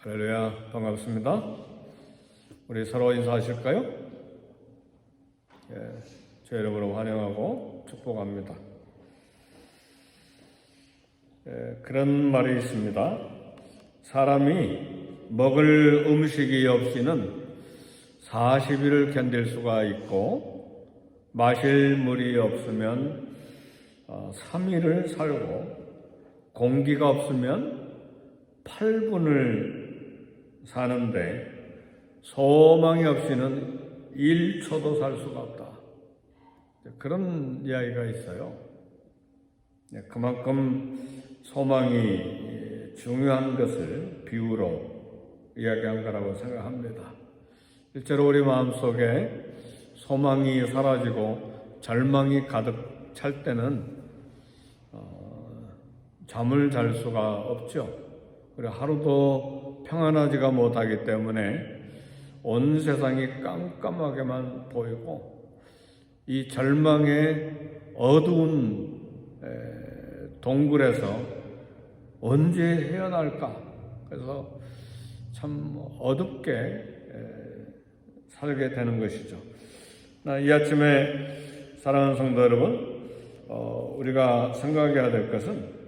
할렐루야, 반갑습니다. 우리 서로 인사하실까요? 제 이름으로 환영하고 축복합니다. 그런 말이 있습니다. 사람이 먹을 음식이 없이는 40일을 견딜 수가 있고, 마실 물이 없으면 3일을 살고, 공기가 없으면 8분을 사는데 소망이 없이는 1초도 살 수가 없다. 그런 이야기가 있어요. 그만큼 소망이 중요한 것을 비유로 이야기한 거라고 생각합니다. 실제로 우리 마음속에 소망이 사라지고 절망이 가득 찰 때는 잠을 잘 수가 없죠. 그리고 하루도 평안하지가 못하기 때문에 온 세상이 깜깜하게만 보이고, 이 절망의 어두운 동굴에서 언제 헤어날까? 그래서 참 어둡게 살게 되는 것이죠. 이 아침에 사랑하는 성도 여러분, 우리가 생각해야 될 것은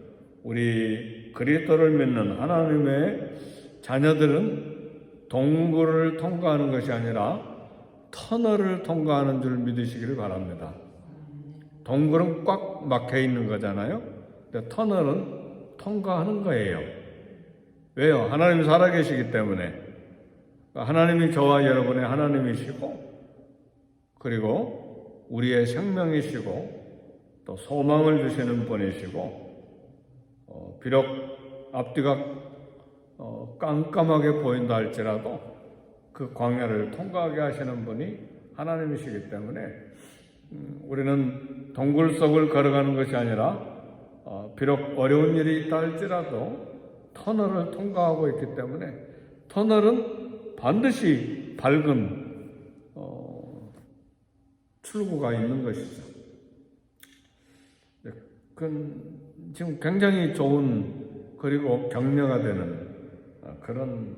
우리 그리스도를 믿는 하나님의 자녀들은 동굴을 통과하는 것이 아니라 터널을 통과하는 줄 믿으시기를 바랍니다. 동굴은 꽉 막혀 있는 거잖아요. 근데 터널은 통과하는 거예요. 왜요? 하나님이 살아계시기 때문에. 하나님이 저와 여러분의 하나님이시고, 그리고 우리의 생명이시고, 또 소망을 주시는 분이시고, 비록 앞뒤가 깜깜하게 보인다 할지라도 그 광야를 통과하게 하시는 분이 하나님이시기 때문에 우리는 동굴 속을 걸어가는 것이 아니라 비록 어려운 일이 있다 할지라도 터널을 통과하고 있기 때문에 터널은 반드시 밝은 출구가 있는 것이죠. 그건 지금 굉장히 좋은, 그리고 격려가 되는 그런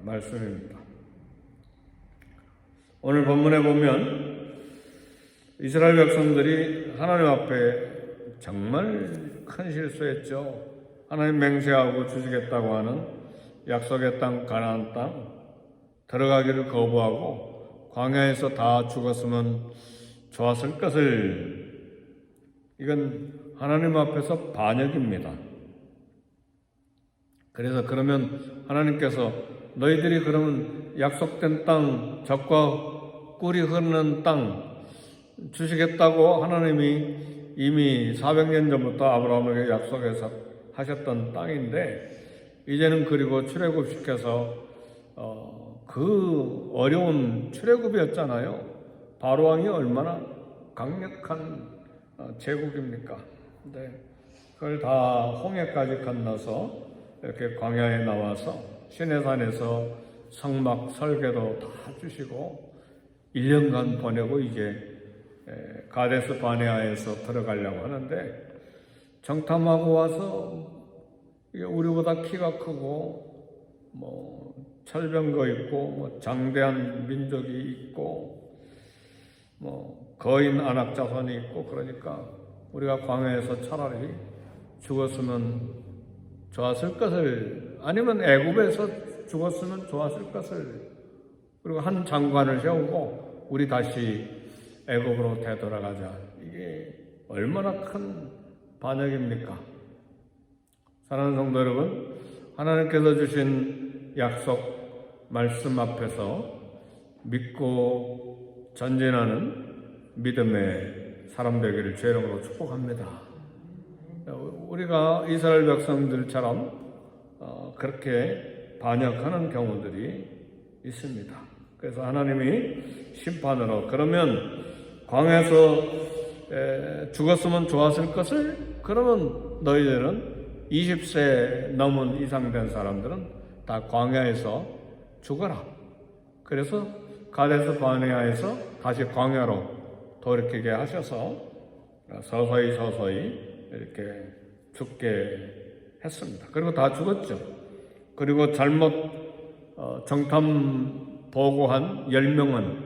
말씀입니다. 오늘 본문에 보면 이스라엘 백성들이 하나님 앞에 정말 큰 실수했죠. 하나님 맹세하고 주시겠다고 하는 약속의 땅 가나안 땅 들어가기를 거부하고 광야에서 다 죽었으면 좋았을 것을, 이건 하나님 앞에서 반역입니다. 그래서 그러면 하나님께서 너희들이 그러면 약속된 땅, 젖과 꿀이 흐르는 땅 주시겠다고 하나님이 이미 400년 전부터 아브라함에게 약속해서 하셨던 땅인데, 이제는 그리고 출애굽시켜서 그 어려운 출애굽이었잖아요. 바로왕이 얼마나 강력한 제국입니까? 근데 그걸 다 홍해까지 건너서 이렇게 광야에 나와서 시내산에서 성막 설계도 다 주시고 1년간 보내고 이제 가데스 바네아에서 들어가려고 하는데, 정탐하고 와서 우리보다 키가 크고 철병거 있고 장대한 민족이 있고 거인 안악자손이 있고, 그러니까 우리가 광야에서 차라리 죽었으면 좋았을 것을, 아니면 애굽에서 죽었으면 좋았을 것을, 그리고 한 장관을 세우고 우리 다시 애굽으로 되돌아가자. 이게 얼마나 큰 반역입니까? 사랑하는 성도 여러분, 하나님께서 주신 약속 말씀 앞에서 믿고 전진하는 믿음의 사람 되기를 주의 이름으로 축복합니다. 우리가 이스라엘 백성들처럼 그렇게 반역하는 경우들이 있습니다. 그래서 하나님이 심판으로, 그러면 광야에서 죽었으면 좋았을 것을, 그러면 너희들은 20세 넘은 이상 된 사람들은 다 광야에서 죽어라. 그래서 가데스 바네아에서 다시 광야로 돌이키게 하셔서 서서히 이렇게 죽게 했습니다. 그리고 다 죽었죠. 그리고 잘못 정탐 보고한 10명은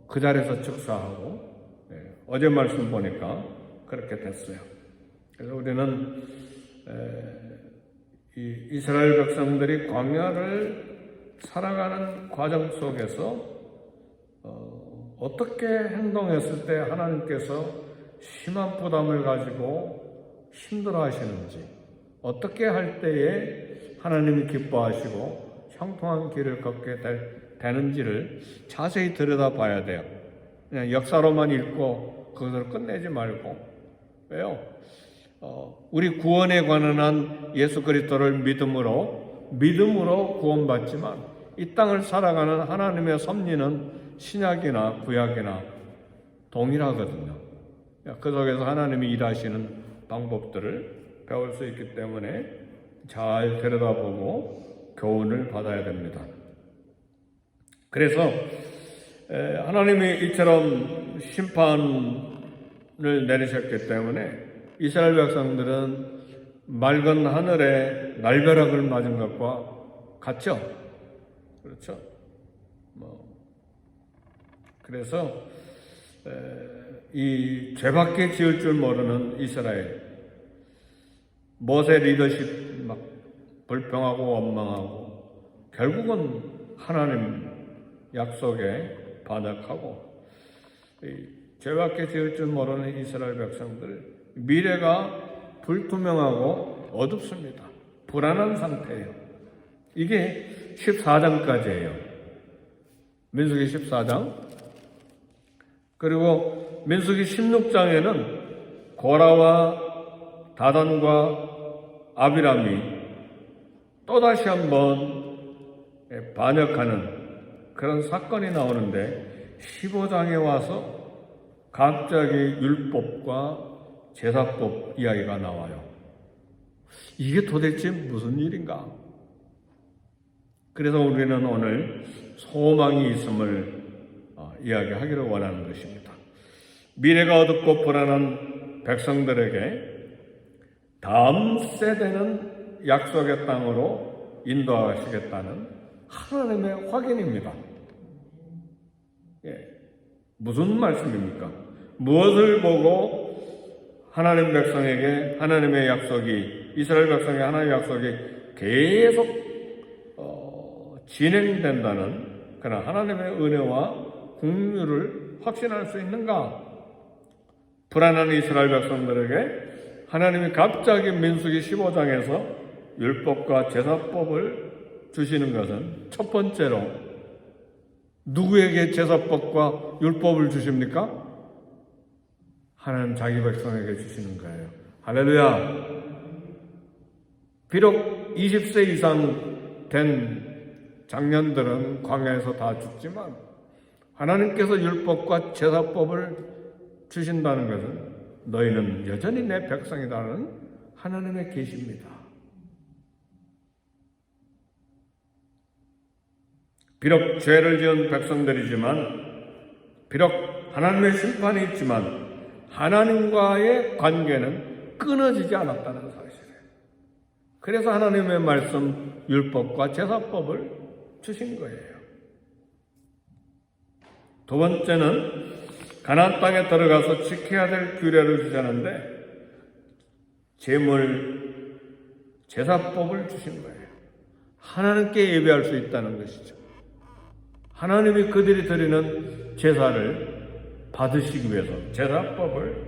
그 자리에서 즉사하고, 어제 말씀 보니까 그렇게 됐어요. 그래서 우리는 이 이스라엘 백성들이 광야를 살아가는 과정 속에서 어떻게 행동했을 때 하나님께서 심한 부담을 가지고 힘들어 하시는지, 어떻게 할 때에 하나님이 기뻐하시고 형통한 길을 걷게 되는지를 자세히 들여다봐야 돼요. 그냥 역사로만 읽고 그것을 끝내지 말고. 왜요? 우리 구원에 관한 예수 그리스도를 믿음으로 구원받지만 이 땅을 살아가는 하나님의 섭리는 신약이나 구약이나 동일하거든요. 그 속에서 하나님이 일하시는 방법들을 배울 수 있기 때문에 잘 들여다보고 교훈을 받아야 됩니다. 그래서 하나님이 이처럼 심판을 내리셨기 때문에 이스라엘 백성들은 맑은 하늘에 날벼락을 맞은 것과 같죠. 그렇죠. 그래서 이 죄밖에 지을 줄 모르는 이스라엘, 모세 리더십 막 불평하고 원망하고 결국은 하나님 약속에 반역하고, 죄밖에 지을 줄 모르는 이스라엘 백성들, 미래가 불투명하고 어둡습니다. 불안한 상태예요. 이게 14장까지예요. 민수기 14장. 그리고 민수기 16장에는 고라와 다단과 아비람이 또다시 한번 반역하는 그런 사건이 나오는데, 15장에 와서 갑자기 율법과 제사법 이야기가 나와요. 이게 도대체 무슨 일인가? 그래서 우리는 오늘 소망이 있음을 이야기하기를 원하는 것입니다. 미래가 어둡고 불안한 백성들에게 다음 세대는 약속의 땅으로 인도하시겠다는 하나님의 확인입니다. 무슨 말씀입니까? 무엇을 보고 하나님 백성에게 하나님의 약속이, 이스라엘 백성의 하나님의 약속이 계속 진행된다는 그런 하나님의 은혜와 긍휼을 확신할 수 있는가? 불안한 이스라엘 백성들에게 하나님이 갑자기 민수기 15장에서 율법과 제사법을 주시는 것은 첫 번째로 누구에게 제사법과 율법을 주십니까? 하나님 자기 백성에게 주시는 거예요. 할렐루야. 비록 20세 이상 된 장년들은 광야에서 다 죽지만 하나님께서 율법과 제사법을 주신다는 것은 너희는 여전히 내 백성이라는 하나님의 계시입니다. 비록 죄를 지은 백성들이지만, 비록 하나님의 심판이 있지만 하나님과의 관계는 끊어지지 않았다는 사실이에요. 그래서 하나님의 말씀, 율법과 제사법을 주신 거예요. 두 번째는 가나안 땅에 들어가서 지켜야 될 규례를 주셨는데, 제물, 제사법을 주신 거예요. 하나님께 예배할 수 있다는 것이죠. 하나님이 그들이 드리는 제사를 받으시기 위해서 제사법을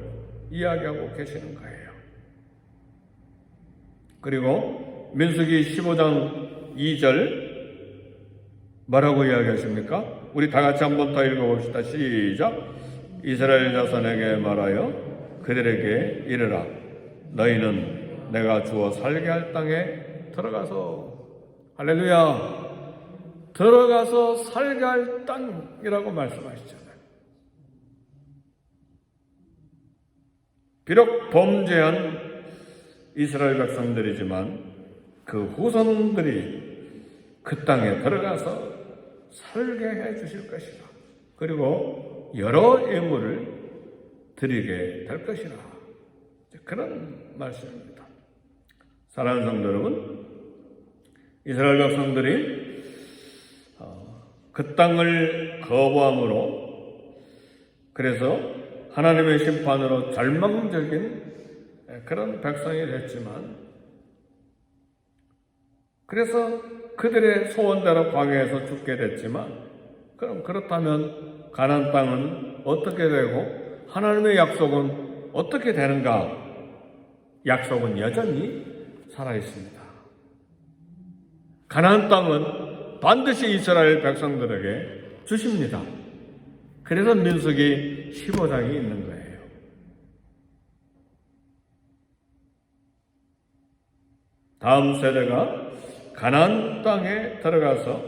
이야기하고 계시는 거예요. 그리고 민수기 15장 2절 뭐라고 이야기하십니까? 우리 다 같이 한번 더 읽어봅시다. 시작. 이스라엘 자손에게 말하여 그들에게 이르라. 너희는 내가 주어 살게 할 땅에 들어가서, 할렐루야, 들어가서 살게 할 땅이라고 말씀하시잖아요. 비록 범죄한 이스라엘 백성들이지만 그 후손들이 그 땅에 들어가서 살게 해 주실 것이다. 그리고 여러 예물을 드리게 될 것이다. 그런 말씀입니다. 사랑하는 성도 여러분, 이스라엘 백성들이 그 땅을 거부함으로, 그래서 하나님의 심판으로 절망적인 그런 백성이 됐지만, 그래서 그들의 소원대로 광야에서 죽게 됐지만, 그럼 그렇다면 가나안 땅은 어떻게 되고 하나님의 약속은 어떻게 되는가? 약속은 여전히 살아있습니다. 가나안 땅은 반드시 이스라엘 백성들에게 주십니다. 그래서 민수기 15장이 있는 거예요. 다음 세대가 가나안 땅에 들어가서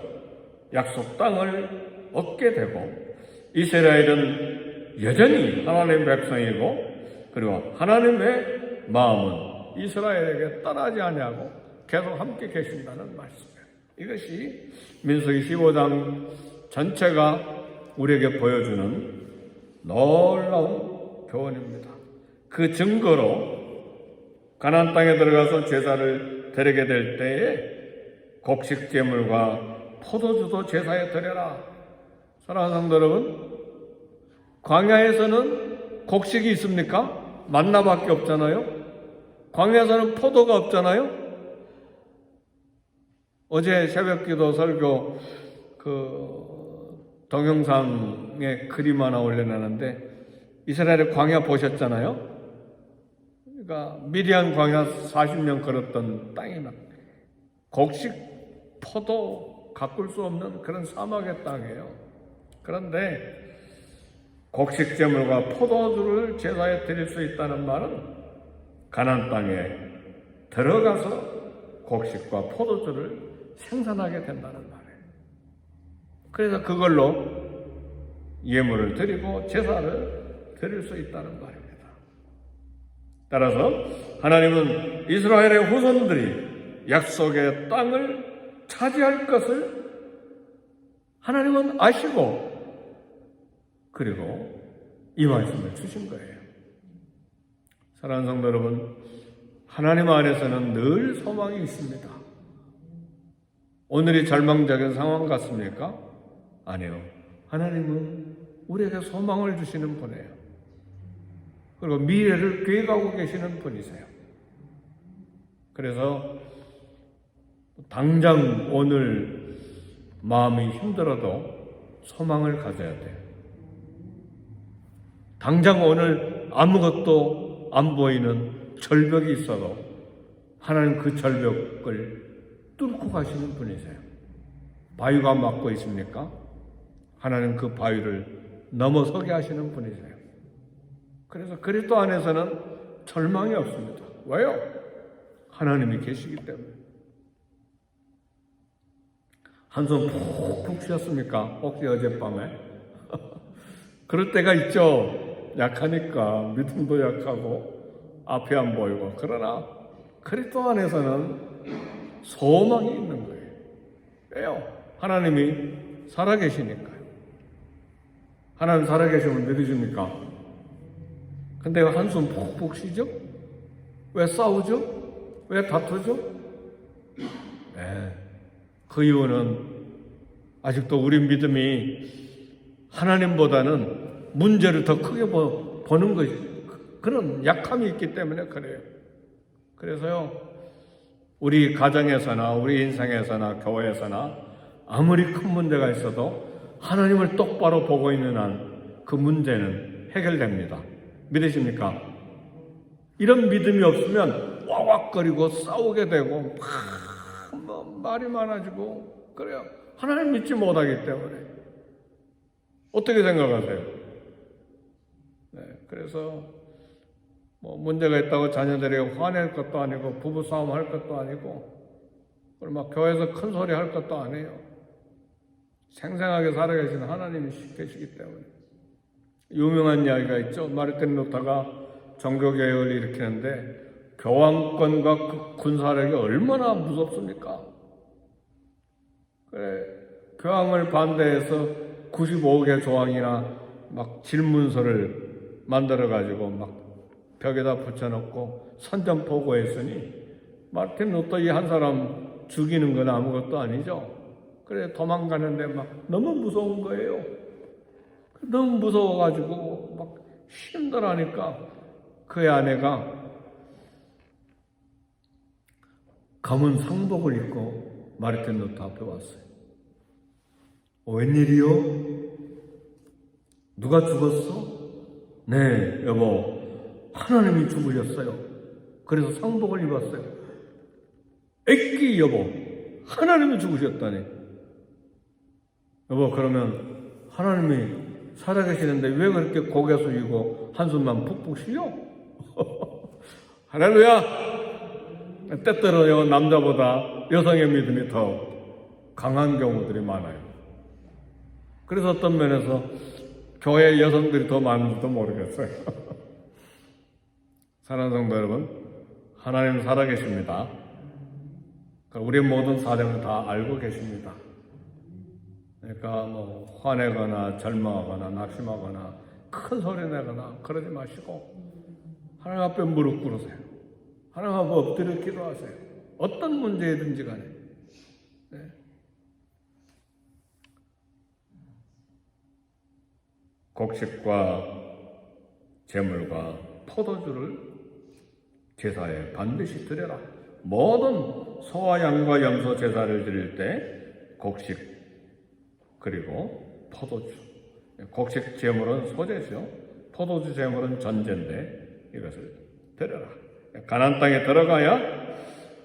약속 땅을 얻게 되고, 이스라엘은 여전히 하나님의 백성이고, 그리고 하나님의 마음은 이스라엘에게 떠나지 아니하고 계속 함께 계신다는 말씀이에요. 이것이 민수기 15장 전체가 우리에게 보여주는 놀라운 교훈입니다. 그 증거로 가나안 땅에 들어가서 제사를 드리게 될 때에 곡식 제물과 포도주도 제사에 드려라. 사랑하는 성도 여러분, 광야에서는 곡식이 있습니까? 만나밖에 없잖아요. 광야에서는 포도가 없잖아요. 어제 새벽기도 설교 동영상에 그림 하나 올려놨는데, 이스라엘의 광야 보셨잖아요. 그러니까 미디안 광야 40년 걸었던 땅이 막 곡식, 포도 가꿀 수 없는 그런 사막의 땅이에요. 그런데 곡식 제물과 포도주를 제사에 드릴 수 있다는 말은 가나안 땅에 들어가서 곡식과 포도주를 생산하게 된다는 말이에요. 그래서 그걸로 예물을 드리고 제사를 드릴 수 있다는 말입니다. 따라서 하나님은 이스라엘의 후손들이 약속의 땅을 차지할 것을 하나님은 아시고, 그리고 이 말씀을 주신 거예요. 사랑하는 성도 여러분, 하나님 안에서는 늘 소망이 있습니다. 오늘이 절망적인 상황 같습니까? 아니요. 하나님은 우리에게 소망을 주시는 분이에요. 그리고 미래를 계획하고 계시는 분이세요. 그래서 당장 오늘 마음이 힘들어도 소망을 가져야 돼요. 당장 오늘 아무것도 안 보이는 절벽이 있어도 하나님 그 절벽을 뚫고 가시는 분이세요. 바위가 막고 있습니까? 하나님 그 바위를 넘어서게 하시는 분이세요. 그래서 그리스도 안에서는 절망이 없습니다. 왜요? 하나님이 계시기 때문에. 한숨 푹푹 쉬었습니까? 혹시 어젯밤에? 그럴 때가 있죠. 약하니까, 믿음도 약하고 앞이 안 보이고. 그러나 그리스도 안에서는 소망이 있는 거예요. 왜요? 하나님이 살아계시니까요. 하나님 살아계시면 믿으십니까? 근데 왜 한숨 푹푹 쉬죠? 왜 싸우죠? 왜 다투죠? 네. 그 이유는 아직도 우리 믿음이 하나님보다는 문제를 더 크게 보는 것이, 그런 약함이 있기 때문에 그래요. 그래서요, 우리 가정에서나 우리 인생에서나 교회에서나 아무리 큰 문제가 있어도 하나님을 똑바로 보고 있는 한 그 문제는 해결됩니다. 믿으십니까? 이런 믿음이 없으면 와왁거리고 싸우게 되고 말이 많아지고 그래요. 하나님 믿지 못하기 때문에. 어떻게 생각하세요? 네, 그래서 문제가 있다고 자녀들에게 화낼 것도 아니고 부부싸움 할 것도 아니고 그리고 막 교회에서 큰 소리 할 것도 아니에요. 생생하게 살아계신 하나님이 계시기 때문에. 유명한 이야기가 있죠. 마르틴 루터가 종교개혁을 일으키는데 교황권과 그 군사력이 얼마나 무섭습니까? 그래, 교황을 반대해서 95개 조항이나 막 질문서를 만들어가지고 막 벽에다 붙여놓고 선전포고했으니 마르틴 루터 이 한 사람 죽이는 건 아무것도 아니죠. 그래 도망가는데 막 너무 무서운 거예요. 너무 무서워가지고 막 힘들어하니까 그의 아내가 검은 상복을 입고 마르틴 루터 앞에 왔어요. 웬일이요? 누가 죽었어? 네, 여보. 하나님이 죽으셨어요. 그래서 상복을 입었어요. 애기 여보, 하나님이 죽으셨다니. 여보, 그러면 하나님이 살아계시는데 왜 그렇게 고개 숙이고 한숨만 푹푹 쉬어? 할렐루야! 때때로 남자보다 여성의 믿음이 더 강한 경우들이 많아요. 그래서 어떤 면에서 교회 여성들이 더 많은지도 모르겠어요. 사랑하는 성도 여러분, 하나님 살아계십니다. 우리 모든 사정을 다 알고 계십니다. 그러니까 뭐 화내거나 절망하거나 낙심하거나 큰 소리 내거나 그러지 마시고 하나님 앞에 무릎 꿇으세요. 하나님 앞에 엎드려 기도하세요. 어떤 문제든지 간에. 네. 곡식과 제물과 포도주를 제사에 반드시 드려라. 모든 소와 양과 염소 제사를 드릴 때 곡식 그리고 포도주. 곡식 제물은 소재죠. 포도주 제물은 전제인데 이것을 드려라. 가나안 땅에 들어가야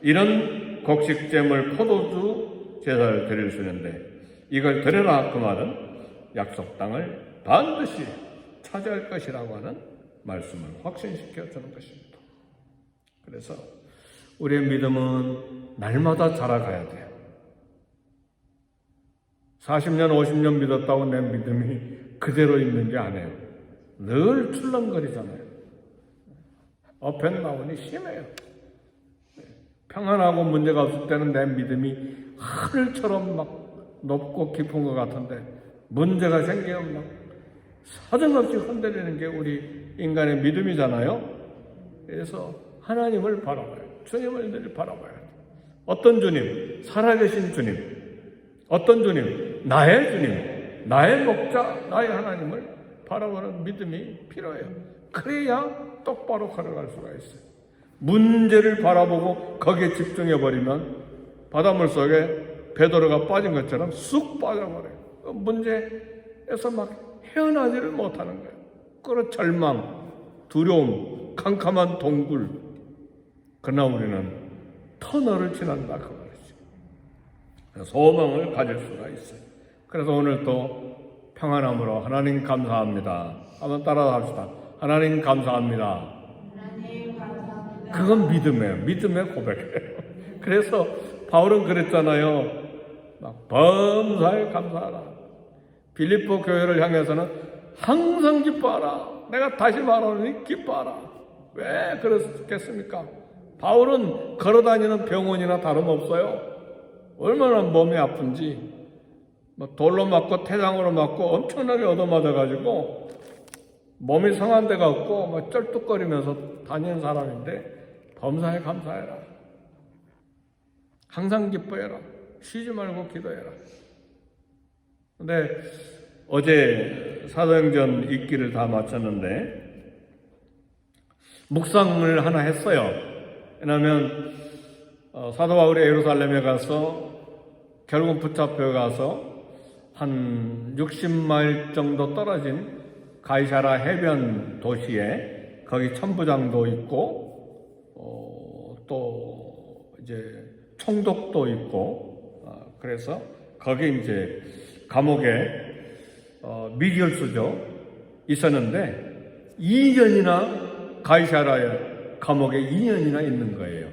이런 곡식 제물 포도주 제사를 드릴 수 있는데 이걸 드려라 그 말은 약속 땅을 반드시 차지할 것이라고 하는 말씀을 확신시켜 주는 것입니다. 그래서 우리의 믿음은 날마다 자라가야 돼요. 40년, 50년 믿었다고 내 믿음이 그대로 있는 게 아니에요. 늘 출렁거리잖아요. 어펜다운이 심해요. 평안하고 문제가 없을 때는 내 믿음이 하늘처럼 막 높고 깊은 것 같은데 문제가 생기면 막 사정없이 흔들리는 게 우리 인간의 믿음이잖아요. 그래서 하나님을 바라봐요. 주님을 늘 바라봐요. 어떤 주님? 살아계신 주님. 어떤 주님? 나의 주님. 나의 목자, 나의 하나님을 바라보는 믿음이 필요해요. 그래야 똑바로 걸어갈 수가 있어요. 문제를 바라보고 거기에 집중해버리면 바닷물 속에 베드로가 빠진 것처럼 쑥 빠져버려요. 그 문제에서 막 헤어나지를 못하는 거예요. 그런 절망, 두려움, 캄캄한 동굴. 그러나 우리는 터널을 지난다 그 말이죠. 소망을 가질 수가 있어요. 그래서 오늘 또 평안함으로 하나님 감사합니다. 한번 따라 합시다. 하나님 감사합니다. 하나님 감사합니다. 그건 믿음이에요. 믿음의 고백이에요. 그래서 바울은 그랬잖아요. 막 범사에 감사하라. 빌립보 교회를 향해서는 항상 기뻐하라. 내가 다시 말하노니 기뻐하라. 왜 그렇겠습니까? 바울은 걸어다니는 병원이나 다름없어요. 얼마나 몸이 아픈지 뭐 돌로 맞고 태장으로 맞고 엄청나게 얻어맞아가지고 몸이 성한 데가 없고 뭐 쩔뚝거리면서 다니는 사람인데 범사에 감사해라. 항상 기뻐해라. 쉬지 말고 기도해라. 근데 어제 사도행전 읽기를 다 마쳤는데 묵상을 하나 했어요. 왜냐하면 사도 바울이 예루살렘에 가서 결국 붙잡혀 가서 한 60마일 정도 떨어진 가이사라 해변 도시에 거기 천부장도 있고 또 이제 총독도 있고 그래서 거기 이제 감옥에 미결수죠 있었는데 2년이나 가이사라의 감옥에 2년이나 있는 거예요.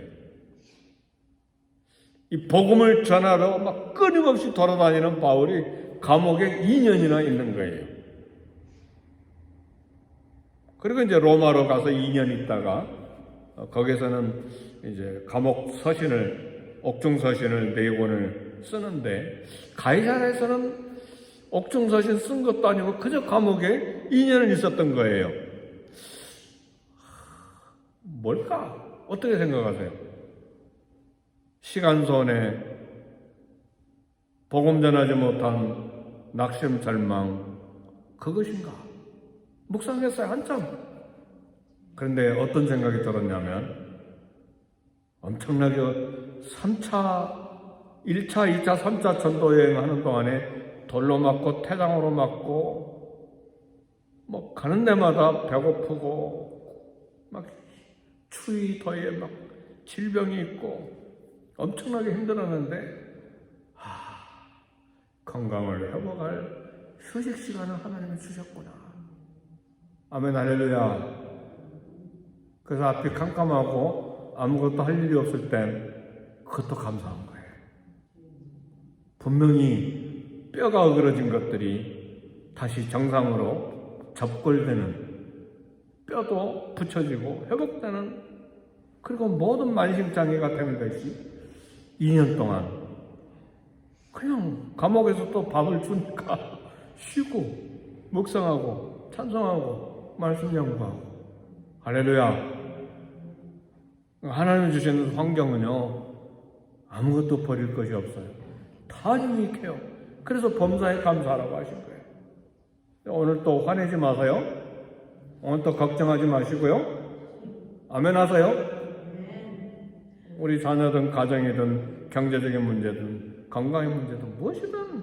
이 복음을 전하러 막 끊임없이 돌아다니는 바울이 감옥에 2년이나 있는 거예요. 그리고 이제 로마로 가서 2년 있다가 거기서는 이제 감옥 서신을 옥중 서신을 4권을 쓰는데 가이사라에서는 옥중 서신 쓴 것도 아니고 그저 감옥에 2년을 있었던 거예요. 뭘까? 어떻게 생각하세요? 시간 손해, 복음 전하지 못한 낙심 절망, 그것인가? 묵상했어요, 한참. 그런데 어떤 생각이 들었냐면 엄청나게 3차, 1차, 2차, 3차 전도 여행하는 동안에 돌로 맞고 태장으로 맞고 뭐 가는 데마다 배고프고 막 추위, 더위에 막 질병이 있고 엄청나게 힘들었는데 건강을 회복할 휴식 시간을 하나님이 주셨구나. 아멘, 할렐루야. 그래서 앞이 캄캄하고 아무것도 할 일이 없을 땐 그것도 감사한 거예요. 분명히 뼈가 어그러진 것들이 다시 정상으로 접골되는, 뼈도 붙여지고 회복되는, 그리고 모든 만신장애가 되는 것이 2년 동안 그냥 감옥에서 또 밥을 주니까 쉬고 묵상하고 찬송하고 말씀 연구하고. 할렐루야. 하나님이 주시는 환경은요 아무것도 버릴 것이 없어요. 다 유익해요. 그래서 범사에 감사하라고 하신 거예요. 오늘 또 화내지 마세요. 오늘 또 걱정하지 마시고요. 아멘 하세요. 우리 자녀든 가정이든 경제적인 문제든 건강의 문제든 무엇이든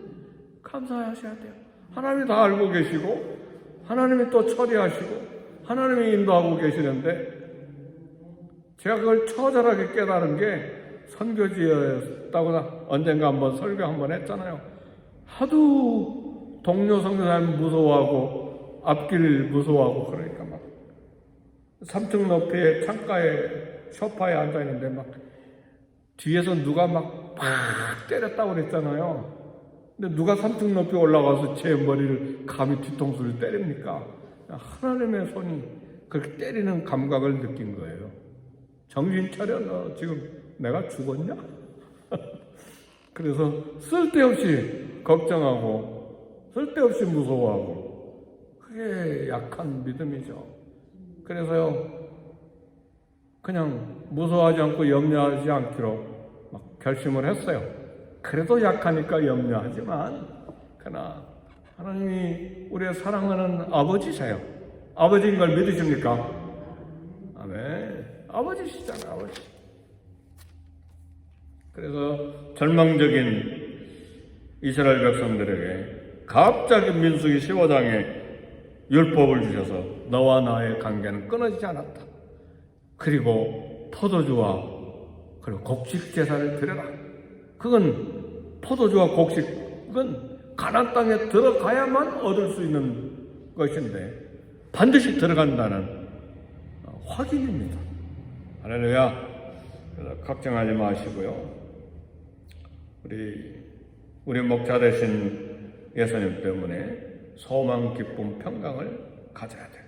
감사하셔야 돼요. 하나님이 다 알고 계시고 하나님이 또 처리하시고 하나님이 인도하고 계시는데, 제가 그걸 처절하게 깨달은 게 선교지였다고 언젠가 한번 설교 한번 했잖아요. 하도 동료 선교사님 무서워하고 앞길 무서워하고 그러니까 막 3층 높이의 창가에 소파에 앉아있는데 막 뒤에서 누가 막 때렸다고 그랬잖아요. 근데 누가 3층 높이 올라가서 제 머리를 감히 뒤통수를 때립니까? 하나님의 손이 그렇게 때리는 감각을 느낀 거예요. 정신 차려, 너 지금 내가 죽었냐? 그래서 쓸데없이 걱정하고 쓸데없이 무서워하고, 그게 약한 믿음이죠. 그래서요 그냥 무서워하지 않고 염려하지 않기로 막 결심을 했어요. 그래도 약하니까 염려하지만, 그러나 하나님이 우리의 사랑하는 아버지세요. 아버지인 걸 믿으십니까? 아멘. 아버지시잖아요, 아버지. 그래서 절망적인 이스라엘 백성들에게 갑자기 민수기 15장에 율법을 주셔서 너와 나의 관계는 끊어지지 않았다. 그리고 포도주와 그리고 곡식 제사를 드려라. 그건 포도주와 곡식은 가나안 땅에 들어가야만 얻을 수 있는 것인데 반드시 들어간다는 확인입니다. 할렐루야. 그래서 걱정하지 마시고요. 우리 목자 되신 예수님 때문에 소망, 기쁨, 평강을 가져야 돼요.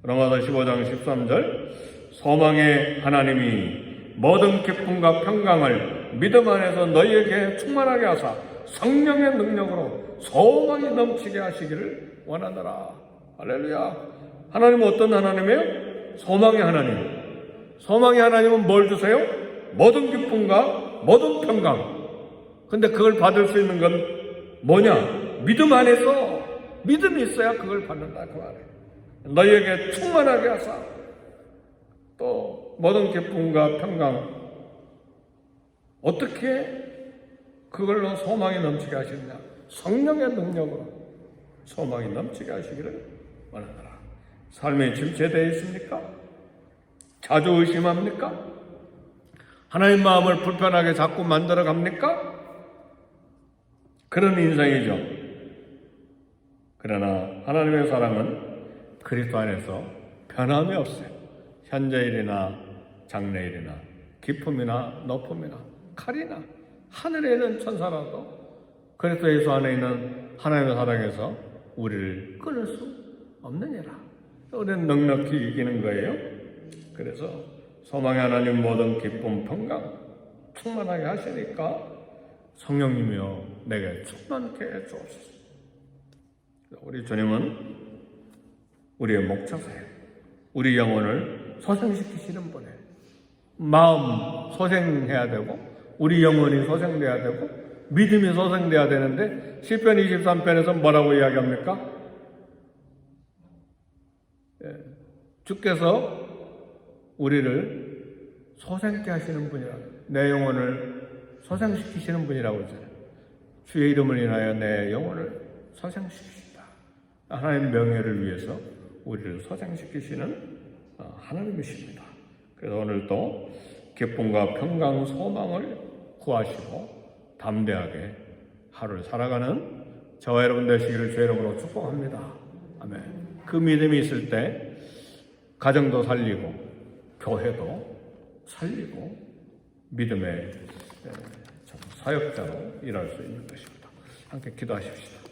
로마서 15장 13절, 소망의 하나님이 모든 기쁨과 평강을 믿음 안에서 너희에게 충만하게 하사 성령의 능력으로 소망이 넘치게 하시기를 원하노라. 할렐루야. 하나님은 어떤 하나님이에요? 소망의 하나님. 소망의 하나님은 뭘 주세요? 모든 기쁨과 모든 평강. 근데 그걸 받을 수 있는 건 뭐냐? 믿음 안에서, 믿음이 있어야 그걸 받는다 그 말이에요. 너희에게 충만하게 하사 또 모든 기쁨과 평강. 어떻게 그걸로 소망이 넘치게 하시느냐? 성령의 능력으로 소망이 넘치게 하시기를 원하노라. 삶이 침체되어 있습니까? 자주 의심합니까? 하나님 마음을 불편하게 자꾸 만들어 갑니까? 그런 인생이죠. 그러나 하나님의 사랑은 그리스도 안에서 변함이 없어요. 현재일이나 장래일이나 기쁨이나 높음이나 칼이나 하늘에 있는 천사라도 그리스도 예수 안에 있는 하나님의 사랑에서 우리를 끊을 수 없느니라. 우리는 넉넉히 이기는 거예요. 그래서 소망의 하나님 모든 기쁨, 평강 충만하게 하시니까 성령님이여 내게 충만케 해주옵소서. 우리 주님은 우리의 목자세요. 우리 영혼을 소생시키시는 분이에요. 마음 소생해야 되고 우리 영혼이 소생돼야 되고 믿음이 소생돼야 되는데 시편 23편에서 뭐라고 이야기합니까? 주께서 우리를 소생케 하시는 분이라, 내 영혼을 소생시키시는 분이라고 했잖아요. 주의 이름을 인하여 내 영혼을 소생시키신다. 하나님의 명예를 위해서 우리를 소생시키시는 하나님이십니다. 그래서 오늘도 기쁨과 평강, 소망을 구하시고 담대하게 하루를 살아가는 저와 여러분 되시기를 주의 이름으로 축복합니다. 아멘. 그 믿음이 있을 때 가정도 살리고 교회도 살리고 믿음의 사역자로 일할 수 있는 것입니다. 함께 기도하십시다.